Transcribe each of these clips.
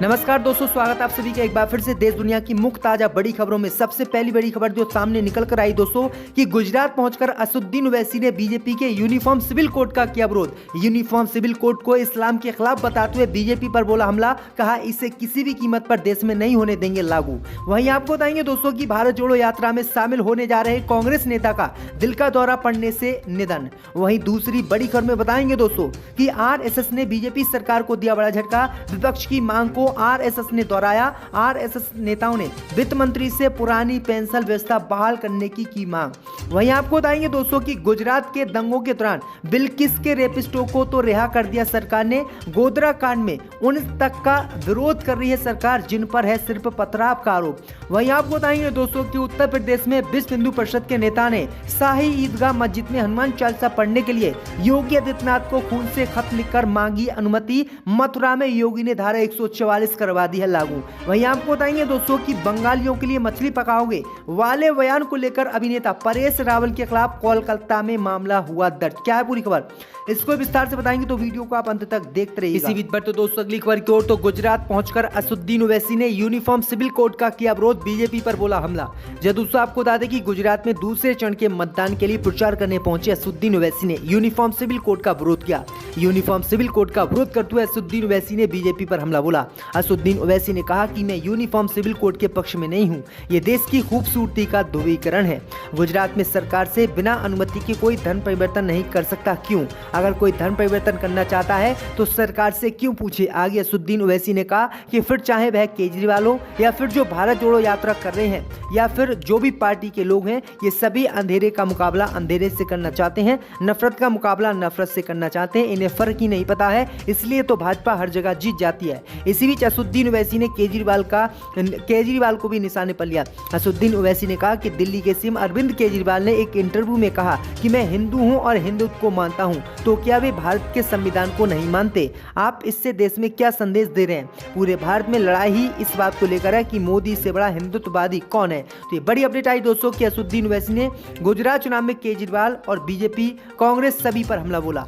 नमस्कार दोस्तों, स्वागत है आप सभी का एक बार फिर से देश दुनिया की मुख्य ताजा बड़ी खबरों में। सबसे पहली बड़ी खबर जो सामने निकल कर आई दोस्तों कि गुजरात पहुंचकर असदुद्दीन ओवैसी ने बीजेपी के यूनिफॉर्म सिविल कोड का किया विरोध। यूनिफॉर्म सिविल कोड को इस्लाम के खिलाफ बताते हुए बीजेपी पर बोला हमला, कहा इसे किसी भी कीमत पर देश में नहीं होने देंगे लागू। वहीं आपको बताएंगे दोस्तों की भारत जोड़ो यात्रा में शामिल होने जा रहे कांग्रेस नेता का दिल का दौरा पड़ने से निधन। वहीं दूसरी बड़ी खबर में बताएंगे दोस्तों कि आरएसएस ने बीजेपी सरकार को दिया बड़ा झटका। विपक्ष की मांग को आरएसएस ने दोहराया। आरएसएस नेताओं ने वित्त मंत्री से पुरानी पेंशन व्यवस्था बहाल करने की मांग। वहीं आपको बताएंगे दोस्तों कि गुजरात के दंगों के दौरान बिल्किस के रेपिस्टों को तो रिहा कर दिया सरकार ने। गोधरा कांड में उन तक का विरोध कर रही है सरकार जिन पर है सिर्फ पथराव का आरोप। वहीं आपको बताएंगे दोस्तों कि उत्तर प्रदेश में विश्व हिंदू परिषद के नेता ने शाही ईदगाह मस्जिद में हनुमान चालीसा पढ़ने के लिए योगी आदित्यनाथ को खून से खत लिखकर मांगी अनुमति। मथुरा में योगी ने धारा 144 करवा दी है लागू। वहीं आपको बताएंगे दोस्तों कि बंगालियों के लिए मछली पकाओगे वाले बयान को लेकर अभिनेता परेश रावल के खिलाफ कोलकाता में मामला हुआ दर्ज। क्या है पूरी खबर, इसको विस्तार से बताएंगे तो वीडियो को आप अंत तक देखते रहिए। इसी बीच पर तो दोस्तों अगली खबर की ओर तो गुजरात पहुंचकर असदुद्दीन ओवैसी ने यूनिफॉर्म सिविल कोड का किया विरोध, बीजेपी पर बोला हमला। जब दोस्तों आपको बता दें कि गुजरात में दूसरे चरण के मतदान के लिए प्रचार करने पहुंचे असदुद्दीन ओवैसी ने यूनिफॉर्म सिविल कोड का विरोध किया। यूनिफॉर्म सिविल कोड का विरोध करते हुए असदुद्दीन ओवैसी ने बीजेपी पर हमला बोला। असदुद्दीन ओवैसी ने कहा कि मैं यूनिफॉर्म सिविल कोड के पक्ष में नहीं हूं, ये देश की खूबसूरती का ध्रुवीकरण है। गुजरात में सरकार से बिना अनुमति के कोई धर्म परिवर्तन नहीं कर सकता। क्यों? अगर कोई धर्म परिवर्तन करना चाहता है तो सरकार से क्यों पूछे। आगे असदुद्दीन ओवैसी ने कहा कि फिर चाहे वह केजरीवाल हो या फिर जो भारत जोड़ो यात्रा कर रहे हैं या फिर जो भी पार्टी के लोग हैं, ये सभी अंधेरे का मुकाबला अंधेरे से करना चाहते हैं, नफरत का मुकाबला नफरत से करना चाहते हैं। इन्हें फर्क ही नहीं पता है, इसलिए तो भाजपा हर जगह जीत जाती है। इसी बीच असदुद्दीन ओवैसी ने केजरीवाल को भी निशाने पर लिया। असदुद्दीन ओवैसी ने कहा कि दिल्ली के सीएम अरविंद केजरीवाल ने एक इंटरव्यू में कहा कि मैं हिंदू हूं और हिंदुत्व को मानता हूं, तो क्या वे भारत के संविधान को नहीं मानते? आप इससे देश में क्या संदेश दे रहे हैं? पूरे भारत में लड़ाई ही इस बात को लेकर है कि मोदी से बड़ा हिंदुत्ववादी कौन है। तो ये बड़ी अपडेट आई दोस्तों कि असदुद्दीन ओवैसी ने गुजरात चुनाव में केजरीवाल और बीजेपी कांग्रेस सभी पर हमला बोला।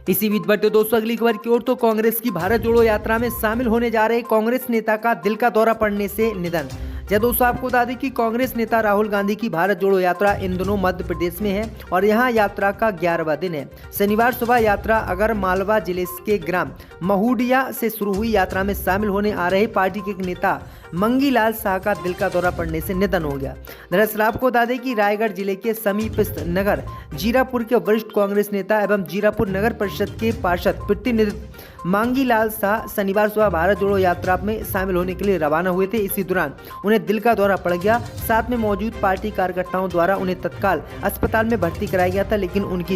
इसी बीच बढ़ते दोस्तों अगली खबर की ओर तो कांग्रेस की भारत जोड़ो यात्रा में शामिल होने जा रहे कांग्रेस नेता का दिल का दौरा पड़ने से निधन। जब दोस्तों आपको बता दें कि कांग्रेस नेता राहुल गांधी की भारत जोड़ो यात्रा इन दिनों मध्य प्रदेश में है और यहां यात्रा का 11वां दिन है। शनिवार सुबह यात्रा अगर मालवा जिले के ग्राम महूडिया से शुरू हुई। यात्रा में शामिल होने आ रहे पार्टी के नेता मंगीलाल शाह का दिल का दौरा पड़ने से निधन हो गया। दरअसल आपको बता दें कि रायगढ़ जिले के समीपस्थ नगर जीरापुर के वरिष्ठ कांग्रेस नेता एवं जीरापुर नगर परिषद के पार्षद प्रतिनिधि मांगीलाल शाह शनिवार सुबह भारत जोड़ो यात्रा में शामिल होने के लिए रवाना हुए थे। इसी दौरान उन्हें दिल का दौरा पड़ गया। साथ में मौजूद पार्टी कार्यकर्ताओं द्वारा उन्हें तत्काल अस्पताल में भर्ती कराया गया था, लेकिन उनकी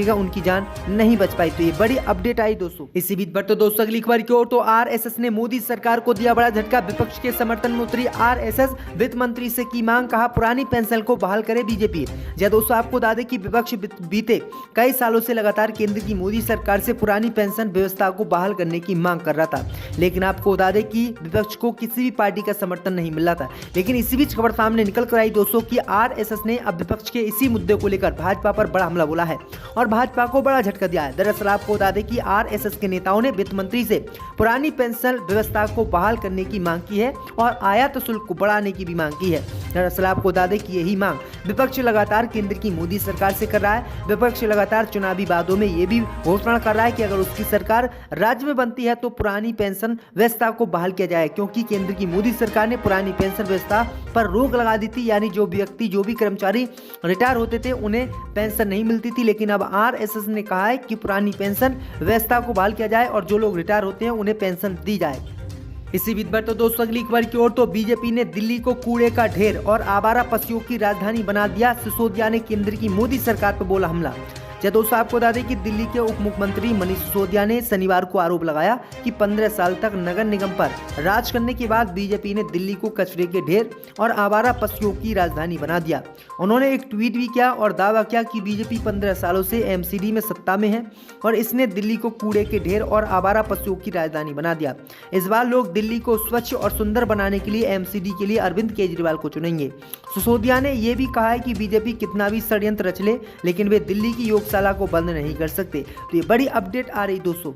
उनकी जान नहीं बच पाई। तो ये बड़ी अपडेट आई दोस्तों। इसी बीच बढ़ते दोस्तों अगली खबर की ओर तो आरएसएस ने मोदी सरकार को दिया बड़ा झटका। विपक्ष के समर्थन में उतरी आरएसएस, वित्त मंत्री से की मांग, कहा पुरानी पेंशन को बहाल करे बीजेपी। जब दोस्तों आपको बता दें कि विपक्ष बीते कई सालों से लगातार केंद्र की मोदी सरकार से पुरानी पेंशन व्यवस्था को बहाल करने की मांग कर रहा था, लेकिन आपको बता दें कि विपक्ष को किसी भी पार्टी का समर्थन नहीं मिल रहा था। लेकिन इसी बीच खबर सामने निकल कर आई दोस्तों कि आरएसएस ने अब विपक्ष के इसी मुद्दे को लेकर भाजपा पर बड़ा हमला बोला है और भाजपा को बड़ा झटका दिया है। दरअसल आपको बता दें कि आरएसएस के नेताओं ने वित्त मंत्री से पुरानी पेंशन व्यवस्था को बहाल करने की मांग की है और आयात शुल्क को बढ़ाने की भी मांग की है। दरअसल आपको बता दें कि यही मांग विपक्ष लगातार केंद्र की मोदी सरकार से कर रहा है। विपक्ष लगातार चुनावी वादों में ये भी घोषणा कर रहा है कि अगर उसकी सरकार राज्य में बनती है तो पुरानी पेंशन व्यवस्था को बहाल किया जाए, क्योंकि केंद्र की मोदी सरकार ने पुरानी पेंशन व्यवस्था पर रोक लगा दी थी। यानी जो भी कर्मचारी रिटायर होते थे उन्हें पेंशन नहीं मिलती थी, लेकिन अब आरएसएस ने कहा है कि पुरानी पेंशन व्यवस्था को बहाल किया जाए और जो लोग रिटायर होते हैं उन्हें पेंशन दी जाए। इसी बीच पर तो दोस्तों अगली खबर की ओर तो बीजेपी ने दिल्ली को कूड़े का ढेर और आवारा पशुओं की राजधानी बना दिया। सिसोदिया ने केंद्र की मोदी सरकार पर बोला हमला। जब दोस्तों आपको बता दें कि दिल्ली के उप मुख्यमंत्री मनीष सिसोदिया ने शनिवार को आरोप लगाया कि 15 साल तक नगर निगम पर राज करने के बाद बीजेपी ने दिल्ली को कचरे के ढेर और आवारा पशुओं की राजधानी बना दिया। उन्होंने एक ट्वीट भी किया और दावा किया कि बीजेपी 15 सालों से एमसीडी में सत्ता में है और इसने दिल्ली को कूड़े के ढेर और आवारा पशुओं की राजधानी बना दिया। इस बार लोग दिल्ली को स्वच्छ और सुंदर बनाने के लिए एमसीडी के लिए अरविंद केजरीवाल को चुनेंगे। सिसोदिया ने यह भी कहा है कि बीजेपी कितना भी षड्यंत्र रच ले, लेकिन वे दिल्ली की योगशाला को बंद नहीं कर सकते। तो ये बड़ी अपडेट आ रही दोस्तों।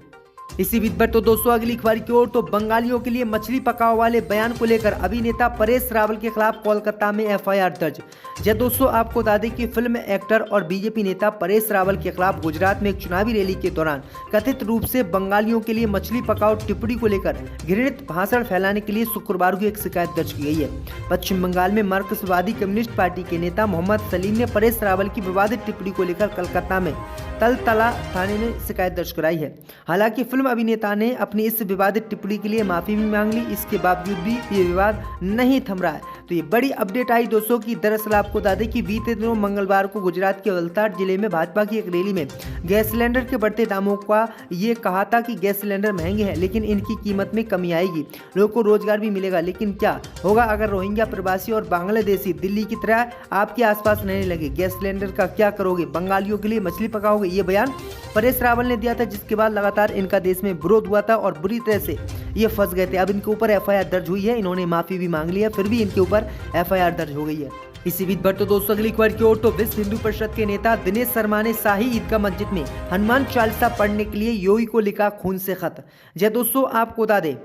इसी बीच पर तो दोस्तों अगली खबर की ओर तो बंगालियों के लिए मछली पकाओ वाले बयान को लेकर अभिनेता परेश रावल के खिलाफ कोलकाता में एफआईआर दर्ज। जय दोस्तों, आपको बता दें कि फिल्म एक्टर और बीजेपी नेता परेश रावल के खिलाफ गुजरात में एक चुनावी रैली के दौरान कथित रूप से बंगालियों के लिए मछली पकाओ टिप्पणी को लेकर घृणित भाषण फैलाने के लिए शुक्रवार को एक शिकायत दर्ज की गई है। पश्चिम बंगाल में मार्क्सवादी कम्युनिस्ट पार्टी के नेता मोहम्मद सलीम ने परेश रावल की विवादित टिप्पणी को लेकर कलकत्ता में तलतला थाने में शिकायत दर्ज कराई है। हालांकि फिल्म अभिनेता ने अपनी इस विवादित टिप्पणी के लिए माफी भी मांग ली। इसके बावजूद भी ये विवाद नहीं थम रहा है। तो ये बड़ी अपडेट आई दोस्तों कि दरअसल आपको बता दें कि बीते दिनों मंगलवार को गुजरात के वलसाड जिले में भाजपा की एक रैली में गैस सिलेंडर के बढ़ते दामों का ये कहा था कि गैस सिलेंडर महंगे हैं लेकिन इनकी कीमत में कमी आएगी, लोगों को रोजगार भी मिलेगा। लेकिन क्या होगा अगर रोहिंग्या प्रवासी और बांग्लादेशी दिल्ली की तरह आपके आसपास रहने लगे? गैस सिलेंडर का क्या करोगे? बंगालियों के लिए मछली पकाओगे? ये बयान परेश रावल ने दिया था, जिसके बाद लगातार इनका देश में विरोध हुआ था और बुरी तरह से ये फंस गए थे। अब इनके ऊपर एफआईआर दर्ज हुई है, इन्होंने माफी भी मांग ली है, फिर भी इनके ऊपर एफआईआर दर्ज हो गई है। इसी बीच पर तो दोस्तों अगली खबर की ओर तो विश्व हिंदू परिषद के नेता दिनेश शर्मा ने शाही ईदगाह मस्जिद में हनुमान चालीसा पढ़ने के लिए योगी को लिखा खून से खत। जय दोस्तों, आपको बता दें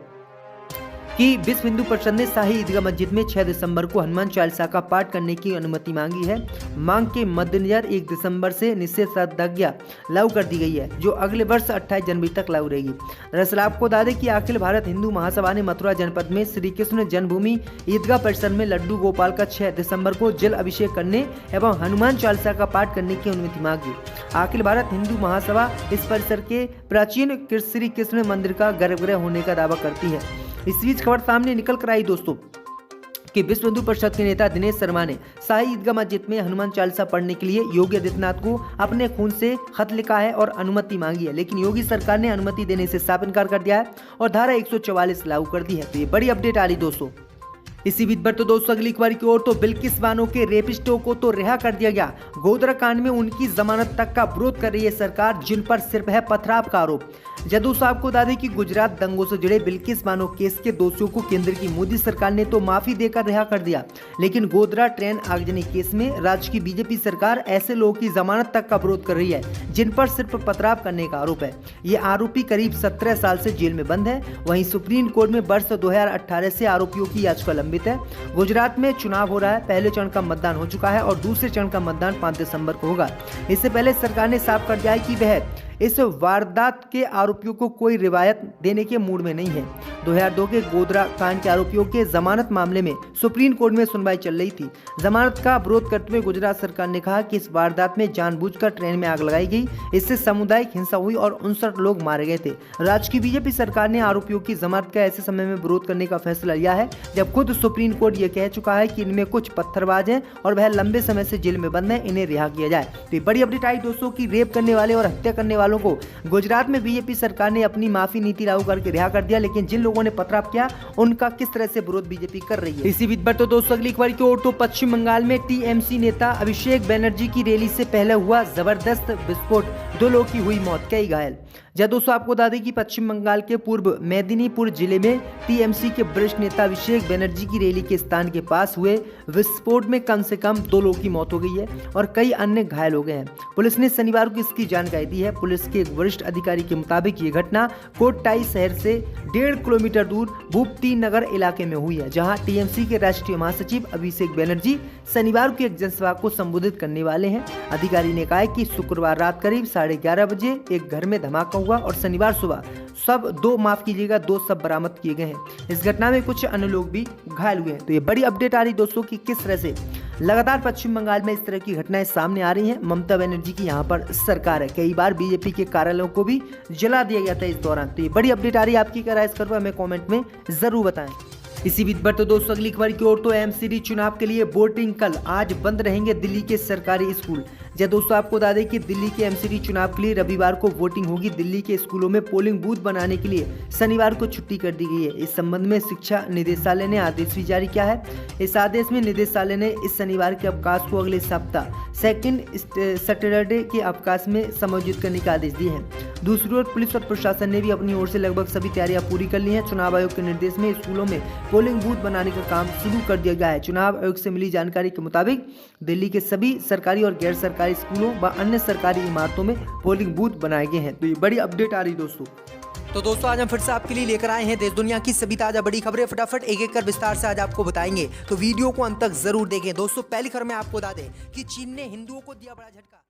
कि विश्व हिंदू परिषद ने शाही ईदगाह मस्जिद में 6 दिसंबर को हनुमान चालीसा का पाठ करने की अनुमति मांगी है। मांग के मद्देनजर 1 दिसंबर से निषेधाज्ञा लागू कर दी गई है, जो अगले वर्ष 28 जनवरी तक लागू रहेगी। दरअसल आपको बता दें कि अखिल भारत हिंदू महासभा ने मथुरा जनपद में श्री कृष्ण जन्मभूमि ईदगाह परिसर में लड्डू गोपाल का 6 दिसंबर को जल अभिषेक करने एवं हनुमान चालीसा का पाठ करने की अनुमति मांगी। अखिल भारत हिंदू महासभा इस परिसर के प्राचीन श्री कृष्ण मंदिर का गर्भगृह होने का दावा करती है। इस बीच खबर सामने निकल कर आई दोस्तों कि विश्व हिंदू परिषद के नेता दिनेश शर्मा ने शाही ईदगाह मस्जिद में हनुमान चालीसा पढ़ने के लिए योगी आदित्यनाथ को अपने खून से खत लिखा है और अनुमति मांगी है, लेकिन योगी सरकार ने अनुमति देने से साफ इनकार कर दिया है और धारा 144 लागू कर दी है। तो ये बड़ी अपडेट आ रही दोस्तों। इसी बीच पर तो दोस्तों अगली खबर की ओर तो बिल्किस बानो के रेपिस्टों को तो रिहा कर दिया गया। गोधरा कांड में उनकी जमानत तक का विरोध कर रही है सरकार, जिन पर सिर्फ है पथराव का आरोप। जदू साहब को बता दें कि गुजरात दंगों से जुड़े बिल्किस बानो केस के दोषियों को केंद्र की मोदी सरकार ने तो माफी देकर रिहा कर दिया, लेकिन गोधरा ट्रेन आगजनी केस में राज्य की बीजेपी सरकार ऐसे लोगों की जमानत तक का विरोध कर रही है जिन पर सिर्फ पथराव करने का आरोप है। ये आरोपी करीब 17 साल से जेल में बंद है। वहीं सुप्रीम कोर्ट में वर्ष 2018 से आरोपियों की याचिका लंबित है। गुजरात में चुनाव हो रहा है, पहले चरण का मतदान हो चुका है और दूसरे चरण का मतदान 5 दिसंबर को होगा। इससे पहले सरकार ने साफ कर दिया है कि वह इस वारदात के आरोपियों को कोई रिवायत देने के मूड में नहीं है। 2002 के गोधरा कांड के आरोपियों के जमानत मामले में सुप्रीम कोर्ट में सुनवाई चल रही थी। जमानत का विरोध करते हुए गुजरात सरकार ने कहा कि इस वारदात में जानबूझकर ट्रेन में आग लगाई गई, इससे सामुदायिक हिंसा हुई और 59 लोग मारे गए थे। राज्य की बीजेपी सरकार ने आरोपियों की जमानत का ऐसे समय में विरोध करने का फैसला लिया है जब खुद सुप्रीम कोर्ट ये कह चुका है कि इनमें कुछ पत्थरबाज हैं और वह लंबे समय से जेल में बंद है, इन्हें रिहा किया जाए। तो बड़ी अपडेट आई दोस्तों की रेप करने वाले और हत्या करने वालों को गुजरात में बीजेपी सरकार ने अपनी माफी नीति लागू करके रिहा कर दिया, लेकिन जिन लोगों ने पथराव किया उनका किस तरह से विरोध बीजेपी कर रही है। इसी बीच पर तो दोस्तों अगली खबर की ओर तो पश्चिम बंगाल में टीएमसी नेता अभिषेक बनर्जी की रैली से पहले हुआ जबरदस्त विस्फोट, 2 लोगों की हुई मौत, कई घायल। जब दोस्तों आपको बता दें कि पश्चिम बंगाल के पूर्व मेदिनीपुर जिले में टीएमसी के वरिष्ठ नेता अभिषेक बनर्जी की रैली के स्थान के पास हुए विस्फोट में कम से कम 2 लोगों की मौत हो गई है और कई अन्य घायल हो गए हैं। पुलिस ने शनिवार को इसकी जानकारी दी है। पुलिस के एक वरिष्ठ अधिकारी के मुताबिक ये घटना कोटटाई शहर से 1.5 किलोमीटर दूर भूपति नगर इलाके में हुई है, जहां टीएमसी के राष्ट्रीय महासचिव अभिषेक बनर्जी शनिवार को एक जनसभा को संबोधित करने वाले हैं। अधिकारी ने कहा कि शुक्रवार रात करीब 11:30 बजे एक घर में धमाका हुआ और शनिवार सुबह दो शव बरामद किए गए हैं। इस घटना में कुछ अन्य लोग भी घायल हुए हैं। तो ये बड़ी अपडेट आ रही दोस्तों कि किस तरह से लगातार पश्चिम बंगाल में इस तरह की घटनाएं सामने आ रही हैं। ममता बनर्जी की यहाँ पर सरकार है, कई बार बीजेपी के कार्यालयों को भी जला दिया गया था इस दौरान। तो ये बड़ी अपडेट आ रही है, आपकी क्या राय इस पर हमें कमेंट में जरूर बताएं। इसी बीच पर तो दोस्तों अगली खबर की ओर तो एमसीडी चुनाव के लिए वोटिंग कल, आज बंद रहेंगे दिल्ली के सरकारी स्कूल। जब दोस्तों आपको बता दें कि दिल्ली के एमसीडी चुनाव के लिए रविवार को वोटिंग होगी। दिल्ली के स्कूलों में पोलिंग बूथ बनाने के लिए शनिवार को छुट्टी कर दी गई है। इस संबंध में शिक्षा निदेशालय ने आदेश भी जारी किया है। इस आदेश में निदेशालय ने इस शनिवार के अवकाश को अगले सप्ताह सेकंड सैटरडे के अवकाश में समायोजित करने का आदेश दिए हैं। दूसरी ओर पुलिस और प्रशासन ने भी अपनी ओर से लगभग सभी तैयारियां पूरी कर ली हैं। चुनाव आयोग के निर्देश में स्कूलों में पोलिंग बूथ बनाने का काम शुरू कर दिया गया है। चुनाव आयोग से मिली जानकारी के मुताबिक दिल्ली के सभी सरकारी और गैर सरकारी स्कूलों व अन्य सरकारी इमारतों में पोलिंग बूथ बनाए गए हैं। तो ये बड़ी अपडेट आ रही दोस्तों। तो दोस्तों आज हम फिर से आपके लिए लेकर आए हैं देश दुनिया की सभी ताजा बड़ी खबरें। फटाफट एक एक कर विस्तार से आज आपको बताएंगे, तो वीडियो को अंत तक जरूर देखें। दोस्तों पहली खबर में आपको बता दें कि चीन ने हिंदुओं को दिया बड़ा झटका।